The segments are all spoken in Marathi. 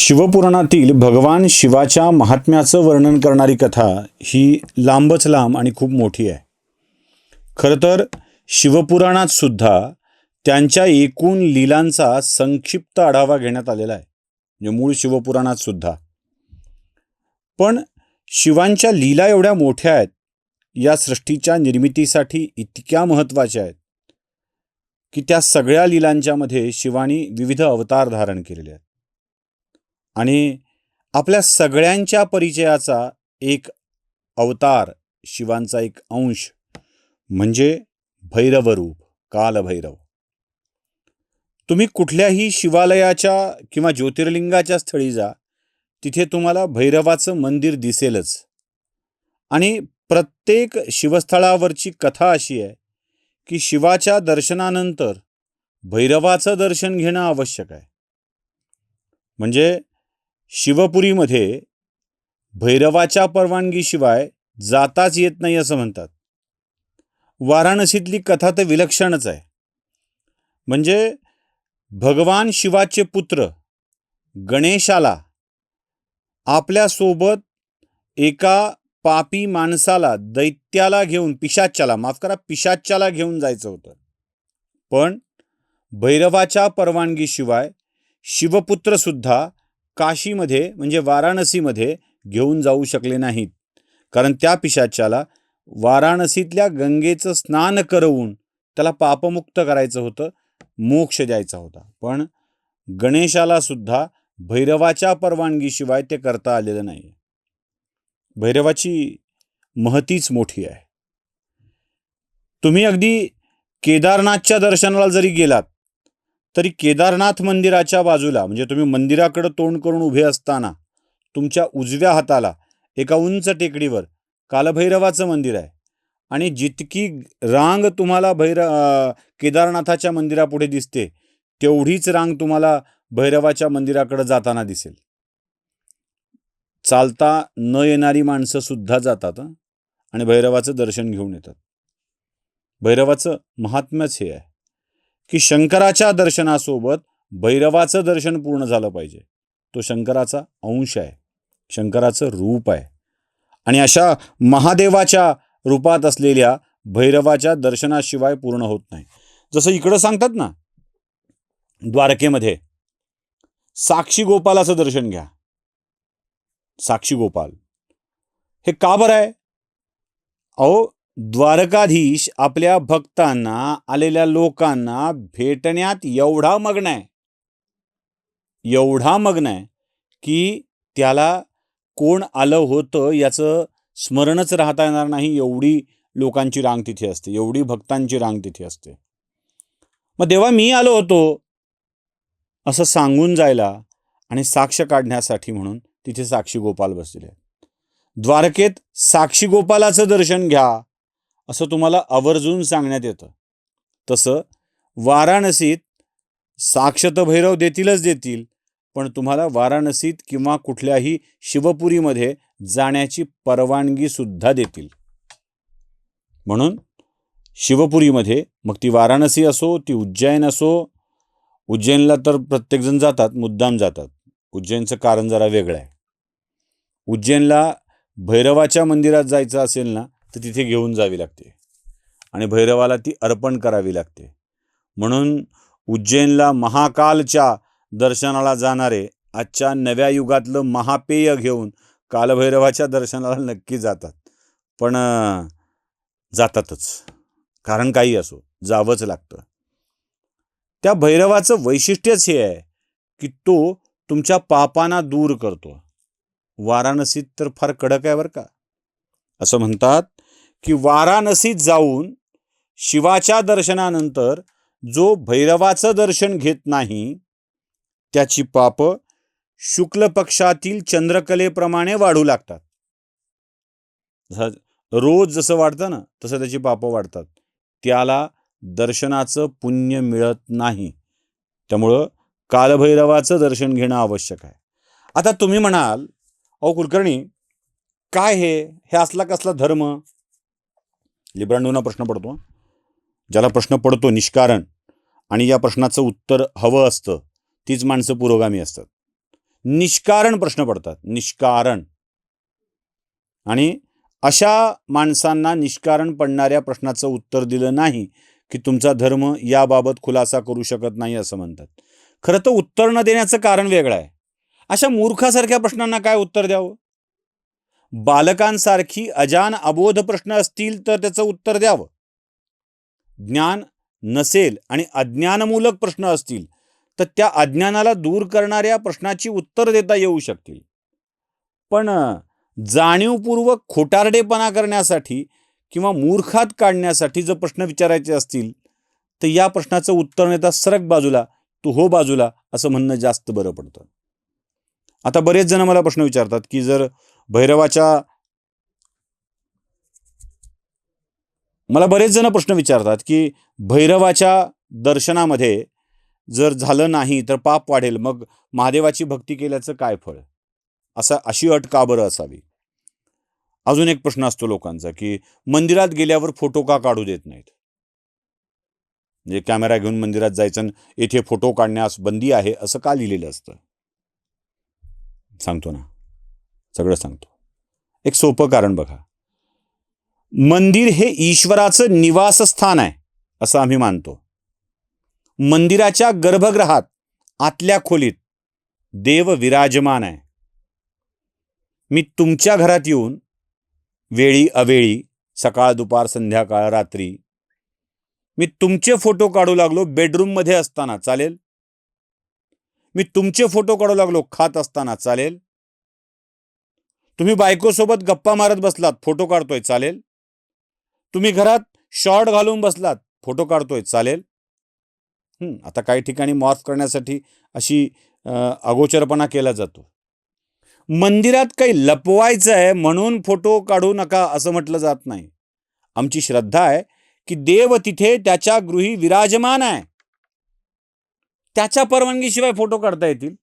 शिवपुराणातील भगवान शिवाच्या महात्म्याचं वर्णन करणारी कथा ही लांबच लांब आणि खूप मोठी आहे. खरं तर शिवपुराणात सुद्धा त्यांच्या एकूण लीलांचा संक्षिप्त आढावा घेण्यात आलेला आहे, म्हणजे मूळ शिवपुराणात सुद्धा. पण शिवांच्या लीला एवढ्या मोठ्या आहेत, या सृष्टीच्या निर्मितीसाठी इतक्या महत्त्वाच्या आहेत की त्या सगळ्या लीलांच्यामध्ये शिवानी विविध अवतार धारण केलेले आहेत. आणि आपल्या सगळ्यांच्या परिचयाचा एक अवतार, शिवांचा एक अंश म्हणजे भैरवरूप, कालभैरव. तुम्ही कुठल्याही शिवालयाच्या किंवा ज्योतिर्लिंगाच्या स्थळी जा, तिथे तुम्हाला भैरवाचं मंदिर दिसेलच. आणि प्रत्येक शिवस्थळावरची कथा अशी आहे की शिवाच्या दर्शनानंतर भैरवाचं दर्शन घेणं आवश्यक आहे. म्हणजे शिवपुरीमध्ये भैरवाच्या परवानगीशिवाय जाताच येत नाही असं म्हणतात. वाराणसीतली कथा तर विलक्षणच आहे. म्हणजे भगवान शिवाचे पुत्र गणेशाला आपल्यासोबत एका पापी माणसाला, दैत्याला घेऊन, पिशाच्याला घेऊन जायचं होतं. पण भैरवाच्या परवानगीशिवाय शिवपुत्र सुद्धा काशीमध्ये म्हणजे वाराणसीमध्ये घेऊन जाऊ शकले नाहीत. कारण त्या पिशाच्याला वाराणसीतल्या गंगेचं स्नान करवून त्याला पापमुक्त करायचं होतं, मोक्ष द्यायचा होता. पण गणेशाला सुद्धा भैरवाच्या परवानगीशिवाय ते करता आलेलं नाही. भैरवाची महतीच मोठी आहे. तुम्ही अगदी केदारनाथच्या दर्शनाला जरी गेलात तरी केदारनाथ मंदिराच्या बाजूला, म्हणजे तुम्ही मंदिराकडे तोंड करून उभे असताना तुमच्या उजव्या हाताला एका उंच टेकडीवर कालभैरवाचं मंदिर आहे. आणि जितकी रांग तुम्हाला केदारनाथाच्या मंदिरापुढे दिसते, तेवढीच रांग तुम्हाला भैरवाच्या मंदिराकडे जाताना दिसेल. चालता न येणारी माणसं सुद्धा जातात आणि भैरवाचं दर्शन घेऊन येतात. भैरवाचं महात्म्यच हे आहे की शंकराच्या दर्शनासोबत भैरवाचं दर्शन पूर्ण झालं पाहिजे. तो शंकराचा अंश आहे, शंकराचं रूप आहे. आणि अशा महादेवाच्या रूपात असलेल्या भैरवाच्या दर्शनाशिवाय पूर्ण होत नाही. जसं इकडं सांगतात ना, द्वारकेमध्ये साक्षी गोपालाचं दर्शन घ्या. साक्षी गोपाल हे का बरं आहे? अहो, द्वारकाधीश आपल्या भक्तांना, आलेल्या लोकांना भेटण्यात एवढा मग्न आहे की त्याला कोण आलं होतं याचं स्मरणच राहता येणार नाही. एवढी लोकांची रांग तिथे असते, एवढी भक्तांची रांग तिथे असते. मग देवा, मी आलो होतो असं सांगून जायला आणि साक्ष काढण्यासाठी म्हणून तिथे साक्षी गोपाल बसलेले आहेत. द्वारकेत साक्षी गोपालाचं दर्शन घ्या असं तुम्हाला आवर्जून सांगण्यात येतं. तसं वाराणसीत साक्षात भैरव देतील, पण तुम्हाला वाराणसीत किंवा कुठल्याही शिवपुरीमध्ये जाण्याची परवानगी सुद्धा देतील. म्हणून शिवपुरीमध्ये, मग ती वाराणसी असो, ती उज्जैन असो, उज्जैनला तर प्रत्येकजण जातात, मुद्दाम जातात. उज्जैनचं कारण जरा वेगळं आहे. उज्जैनला भैरवाच्या मंदिरात जायचं असेल ना, तर तिथे घेऊन जावी लागते आणि भैरवाला ती अर्पण करावी लागते. म्हणून उज्जैनला महाकालच्या दर्शनाला जाणारे आजच्या नव्या युगातलं महापेय घेऊन कालभैरवाच्या दर्शनाला नक्की जातात. पण जातातच, कारण काही असो, जावंच लागतं. त्या भैरवाचं वैशिष्ट्यच हे आहे की तो तुमच्या पापांना दूर करतो. वाराणसीत तर फार कडक आहे बरं का. असं म्हणतात की वाराणसीत जाऊन शिवाच्या दर्शनानंतर जो भैरवाचं दर्शन घेत नाही, त्याची पाप शुक्ल पक्षातील चंद्रकलेप्रमाणे वाढू लागतात. रोज जसं वाढतं ना, तसं त्याची पापं वाढतात. त्याला दर्शनाचं पुण्य मिळत नाही. त्यामुळं कालभैरवाचं दर्शन घेणं आवश्यक आहे. आता तुम्ही म्हणाल, अहो कुलकर्णी, काय हे असला कसला धर्म? लिब्रांडोंना प्रश्न पडतो. ज्याला प्रश्न पडतो निष्कारण आणि या प्रश्नाचं उत्तर हवं असतं, तीच माणसं पुरोगामी असतात. निष्कारण प्रश्न पडतात, निष्कारण. आणि अशा माणसांना निष्कारण पडणाऱ्या प्रश्नाचं उत्तर दिलं नाही की तुमचा धर्म याबाबत खुलासा करू शकत नाही असं म्हणतात. खरं तर उत्तर न देण्याचं कारण वेगळं आहे. अशा मूर्खासारख्या प्रश्नांना काय उत्तर द्यावं? बालकांसारखी अजान अबोध प्रश्न असतील तर त्याचं उत्तर द्यावं. ज्ञान नसेल आणि अज्ञानमूलक प्रश्न असतील तर त्या अज्ञानाला दूर करणाऱ्या प्रश्नाची उत्तर देता येऊ शकतील. पण जाणीवपूर्वक खोटारडेपणा करण्यासाठी किंवा मूर्खात काढण्यासाठी जर प्रश्न विचारायचे असतील तर या प्रश्नाचं उत्तर नेता सरक बाजूला, तू हो बाजूला असं म्हणणं जास्त बरं पडतं. आता बरेच जण मला प्रश्न विचारतात की जर बरेच जण प्रश्न विचारतात की भैरवाच्या दर्शनामध्ये जर झालं नाही तर पाप वाढेल, मग महादेवाची भक्ती केल्याचं काय फळ? अशी अट का बरं असावी? अजून एक प्रश्न असतो लोकांचा की मंदिरात गेल्यावर फोटो का काढू देत नाहीत? म्हणजे कॅमेरा घेऊन मंदिरात जायचं, येथे फोटो काढण्यास बंदी आहे असं का लिहिलेलं असतं? सांगतो ना, सगळं सांगतो. एक सोपं कारण बघा. मंदिर हे ईश्वराचं निवासस्थान आहे असं आम्ही मानतो. मंदिराच्या गर्भगृहात आतल्या खोलीत देव विराजमान आहे. मी तुमच्या घरात येऊन वेळी अवेळी, सकाळ दुपार संध्याकाळ रात्री, मी तुमचे फोटो काढू लागलो बेडरूममध्ये असताना चालेल? मी तुमचे फोटो काढू लागलो खात असताना चालेल? तुम्ही बायकोसोबत गप्पा मारत बसलात, फोटो काढतोय, चालेल? तुम्ही घरात शॉर्ट घालून बसलात, फोटो काढतोय, चालेल? आता काही ठिकाणी मॉर्फ करण्यासाठी अशी अगोचरपणा केला जातो. मंदिरात काही लपवायचं आहे म्हणून फोटो काढू नका असं म्हटलं जात नाही. आमची श्रद्धा आहे की देव तिथे त्याच्या गृही विराजमान आहे. त्याच्या परवानगीशिवाय फोटो काढता येतील?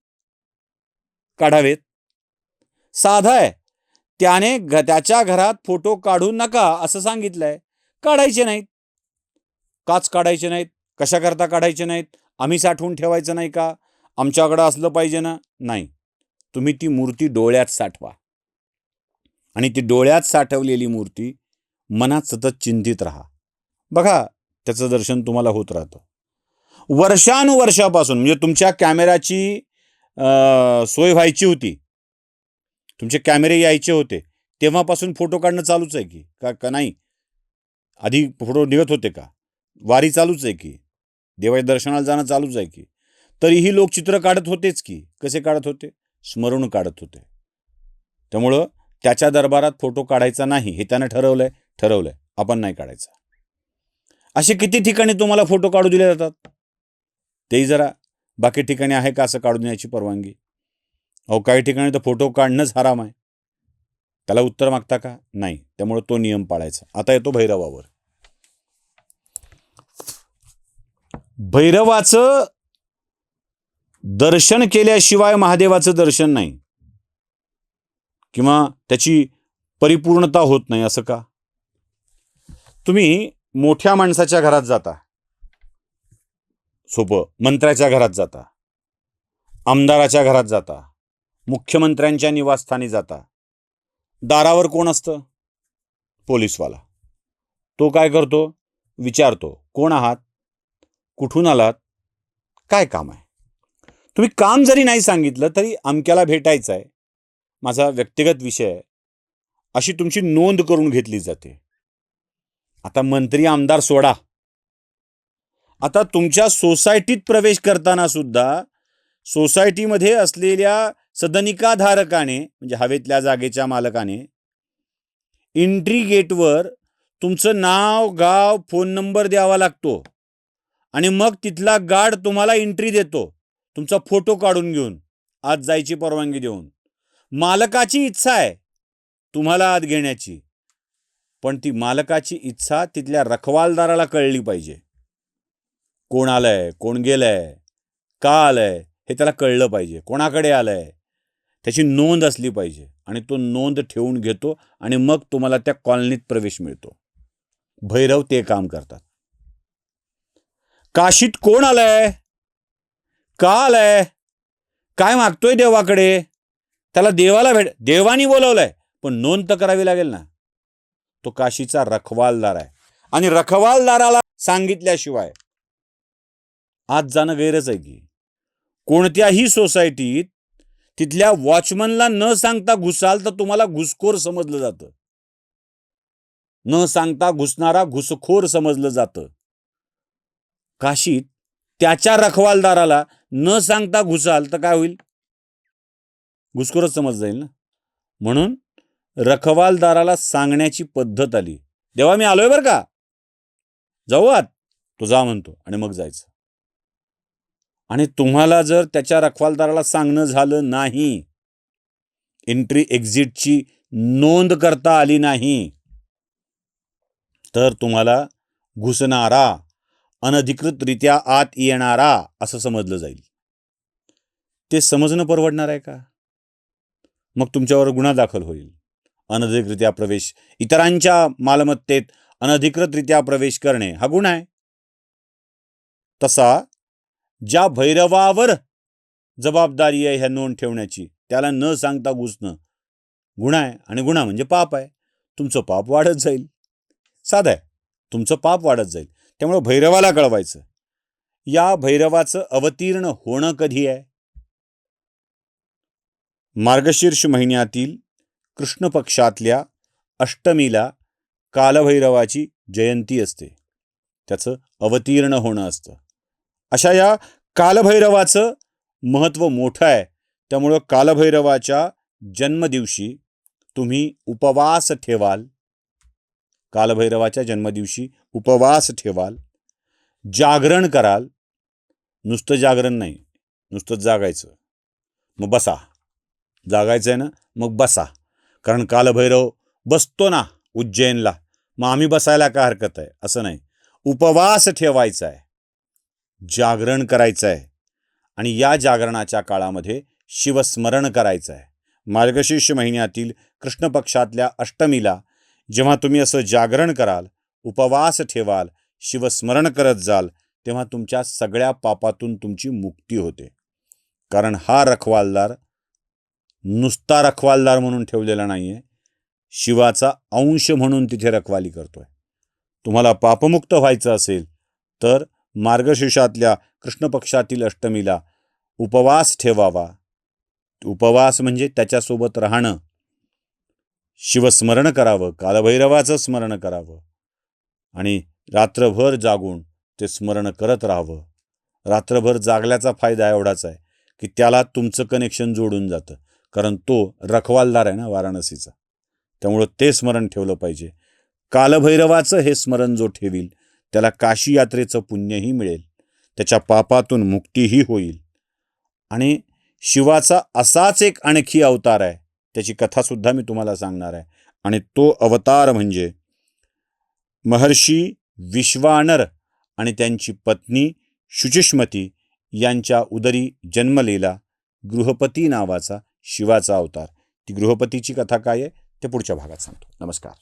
काढावेत. साधा आहे. त्याने त्याच्या घरात फोटो काढू नका असं सांगितलंय. काढायचे नाहीत. काच काढायचे नाहीत. कशाकरता काढायचे नाहीत? आम्ही साठवून ठेवायचं नाही का? आमच्याकडं असलं पाहिजे ना? नाही. तुम्ही ती मूर्ती डोळ्यात साठवा. आणि ती डोळ्यात साठवलेली मूर्ती मनात सतत चिंतित राहा. बघा, त्याचं दर्शन तुम्हाला होत राहतं. वर्षानुवर्षापासून म्हणजे तुमच्या कॅमेऱ्याची सोय व्हायची होती, तुमचे कॅमेरे यायचे होते, तेव्हापासून फोटो काढणं चालूच आहे की का नाही? आधी फोटो निघत होते का? वारी चालूच आहे की, देवाच्या दर्शनाला जाणं चालूच आहे की. तरीही लोक चित्र काढत होतेच की. कसे काढत होते? स्मरून काढत होते. त्यामुळं त्याच्या दरबारात फोटो काढायचा नाही हे त्यानं ठरवलंय, आपण नाही काढायचा. असे किती ठिकाणी तुम्हाला फोटो काढू दिले जातात? तेही जरा बाकी ठिकाणी आहे का असं काढून देण्याची परवानगी? काही ठिकाणी तर फोटो काढणंच हराम आहे. त्याला उत्तर मागता का? नाही. त्यामुळे तो नियम पाळायचा. आता येतो भैरवावर. भैरवाचं दर्शन केल्याशिवाय महादेवाचं दर्शन नाही किंवा त्याची परिपूर्णता होत नाही असं का? तुम्ही मोठ्या माणसाच्या घरात जाता, सोपं, मंत्र्याच्या घरात जाता, आमदाराच्या घरात जाता, मुख्यमंत्र्यांच्या निवासस्थानी जाता. दारावर कोण असतं? पोलीसवाला. तो काय करतो? विचारतो, कोण आहात? कुठून आलात? काय काम आहे? तुम्ही काम जरी नाही सांगितलं तरी अमक्याला भेटायचं आहे, माझा व्यक्तिगत विषय आहे, अशी तुमची नोंद करून घेतली जाते. आता मंत्री आमदार सोडा, आता तुमच्या सोसायटीत प्रवेश करताना सुद्धा सोसायटीमध्ये असलेल्या सदनिकाधारकाने म्हणजे हवेतल्या जागेच्या मालकाने एंट्री गेटवर तुमचं नाव, गाव, फोन नंबर द्यावा लागतो आणि मग तिथला गार्ड तुम्हाला एंट्री देतो, तुमचा फोटो काढून घेऊन आत जायची परवानगी देऊन. मालकाची इच्छा आहे तुम्हाला आत घेण्याची, पण ती मालकाची इच्छा तिथल्या रखवालदाराला कळली पाहिजे. कोण आलंय, कोण गेलंय, का आलंय हे त्याला कळलं पाहिजे. कोणाकडे आलंय त्याची नोंद असली पाहिजे आणि तो नोंद ठेवून घेतो आणि मग तुम्हाला त्या कॉलनीत प्रवेश मिळतो. भैरव ते काम करतात. काशीत कोण आलंय, का आलंय, काय मागतोय देवाकडे? त्याला देवानी बोलवलंय, पण नोंद तर करावी लागेल ना. तो काशीचा रखवालदार आहे आणि रखवालदाराला सांगितल्याशिवाय आत जाणं गैरच आहे की. कोणत्याही सोसायटीत तिथल्या वॉचमनला न सांगता घुसाल तर तुम्हाला घुसखोर समजलं जातं. न सांगता घुसणारा घुसखोर समजलं जातं. काशीत त्याच्या रखवालदाराला न सांगता घुसाल तर काय होईल? घुसखोरच समज जाईल ना. म्हणून रखवालदाराला सांगण्याची पद्धत आली. देवा मी आलोय बरं का, जाऊ आत. तो जा म्हणतो आणि मग जायचं. आणि तुम्हाला जर त्याच्या रखवालदाराला सांगणं झालं नाही, एंट्री एक्झिटची नोंद करता आली नाही, तर तुम्हाला घुसणारा, अनधिकृतरित्या आत येणारा असं समजलं जाईल. ते समजणं परवडणार आहे का? मग तुमच्यावर गुन्हा दाखल होईल. अनधिकृतरित्या प्रवेश, इतरांच्या मालमत्तेत अनधिकृतरित्या प्रवेश करणे हा गुन्हा आहे. तसा ज्या भैरवावर जबाबदारी आहे ह्या नोंद ठेवण्याची, त्याला न सांगता घुसणं गुन्हा आहे. आणि गुन्हा म्हणजे पाप आहे. तुमचं पाप वाढत जाईल. साधं आहे, तुमचं पाप वाढत जाईल. त्यामुळे भैरवाला कळवायचं. या भैरवाचं अवतीर्ण होणं कधी आहे? मार्गशीर्ष महिन्यातील कृष्ण पक्षातल्या अष्टमीला कालभैरवाची जयंती असते. त्याचं अवतीर्ण होणं असतं. अशा या कालभैरवाचं महत्त्व मोठं आहे. त्यामुळं कालभैरवाच्या जन्मदिवशी तुम्ही उपवास ठेवाल. कालभैरवाच्या जन्मदिवशी उपवास ठेवाल, जागरण कराल. नुसतं जागरण नाही, नुसतं जागायचं. मग बसा, जागायचं आहे ना, मग बसा. कारण कालभैरव बसतो ना उज्जैनला, मग आम्ही बसायला काय हरकत आहे असं नाही. उपवास ठेवायचा आहे, जागरण करायचं आहे. आणि या जागरणाच्या काळामध्ये शिवस्मरण करायचं आहे. मार्गशीर्ष महिन्यातील कृष्ण पक्षातल्या अष्टमीला जेव्हा तुम्ही असं जागरण कराल, उपवास ठेवाल, शिवस्मरण करत जाल, तेव्हा तुमच्या सगळ्या पापातून तुमची मुक्ती होते. कारण हा रखवालदार नुसता रखवालदार म्हणून ठेवलेला नाहीये, शिवाचा अंश म्हणून तिथे रखवाली करतोय. तुम्हाला पापमुक्त व्हायचं असेल तर मार्गशीर्षातल्या कृष्ण पक्षातील अष्टमीला उपवास ठेवावा. उपवास म्हणजे त्याच्यासोबत राहणं, शिवस्मरण करावं, कालभैरवाचं स्मरण करावं आणि रात्रभर जागून ते स्मरण करत राहावं. रात्रभर जागल्याचा फायदा एवढाच आहे की त्याला तुमचं कनेक्शन जोडून जातं. कारण तो रखवालदार आहे ना वाराणसीचा, त्यामुळं ते स्मरण ठेवलं पाहिजे. कालभैरवाचं हे स्मरण जो ठेवील त्याला काशी यात्रेचं पुण्यही मिळेल, त्याच्या पापातून मुक्तीही होईल. आणि शिवाचा असाच एक आणखी अवतार आहे, त्याची कथासुद्धा मी तुम्हाला सांगणार आहे. आणि तो अवतार म्हणजे महर्षी विश्वानर आणि त्यांची पत्नी शुचिष्मती यांच्या उदरी जन्मलेला गृहपती नावाचा शिवाचा अवतार. ती गृहपतीची कथा काय आहे ते पुढच्या भागात सांगतो. नमस्कार.